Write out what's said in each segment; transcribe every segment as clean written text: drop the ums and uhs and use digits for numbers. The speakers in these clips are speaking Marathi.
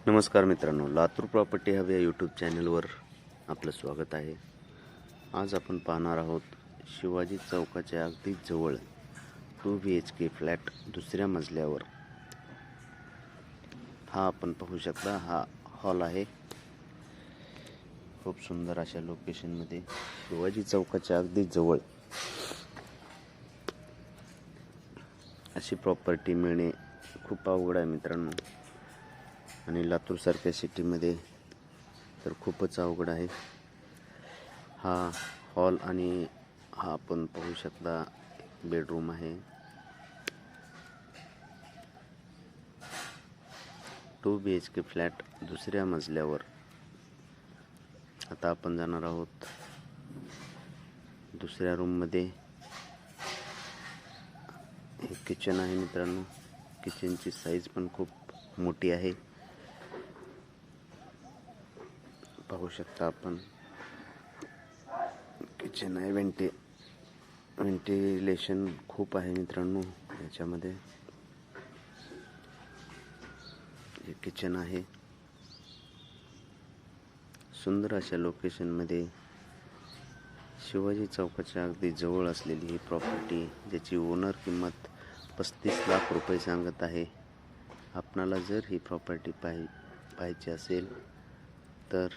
नमस्कार मित्रांनो, लातूर प्रॉपर्टी हब या यूट्यूब चॅनलवर आपलं स्वागत आहे। आज आपण पाहणार आहोत शिवाजी चौकाच्या अगदी जवळ 2 BHK फ्लॅट दुसऱ्या मजल्यावर। हा आपण पाहू शकता, हा हॉल आहे। खूप सुंदर अशा लोकेशनमध्ये शिवाजी चौकाच्या अगदी जवळ अशी प्रॉपर्टी मिळणे खूप अवघड आहे मित्रांनो, आणि लातूर सारख्या सिटीमध्ये तर खूपच अवघड आहे। हा हॉल आणि हा आपण पाहू शकता बेडरूम आहे। 2 BHK फ्लॅट दुसऱ्या मजल्यावर। आता आपण जाणार आहोत दुसऱ्या रूम मध्ये। हे किचन आहे मित्रांनो, किचनची साईज पण खूप मोठी आहे। पाहू शकता आपण, किचन आहे। व्हेंटिलेशन खूप आहे मित्रांनो याच्यामध्ये। हे किचन आहे। सुंदर अशा लोकेशन मध्ये शिवाजी चौकाच्या अगदी जवळ असलेली ही प्रॉपर्टी, ज्याची ओनर किंमत 35 लाख रुपये सांगत आहे। आपणाला जर ही प्रॉपर्टी पाहायची असेल तर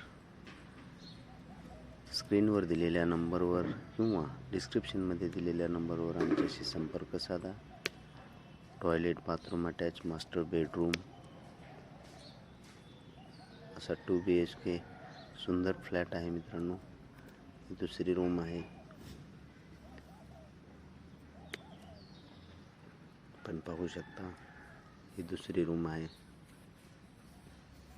स्क्रीनवर दिलेल्या नंबरवर किंवा डिस्क्रिप्शनमध्ये दिलेल्या नंबरवर आमच्याशी संपर्क साधा। Toilet, bathroom attach, master bedroom असा 2 BHK सुंदर फ्लॅट आहे मित्रांनो। दुसरी रूम आहे, आपण पाहू शकता ही दुसरी रूम आहे।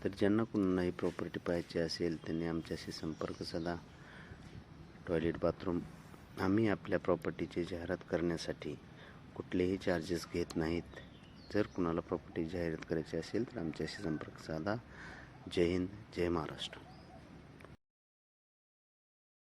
तर ज्यांना कोणाला ही प्रॉपर्टी पाहायची असेल त्यांनी आमच्याशी संपर्क साधा। टॉयलेट, बाथरूम आम्ही आपल्या प्रॉपर्टीची जाहिरात करण्यासाठी कुठलेही चार्जेस घेत नाहीत। जर कुणाला प्रॉपर्टी जाहिरात करायची असेल तर आमच्याशी संपर्क साधा। जय हिंद, जय महाराष्ट्र।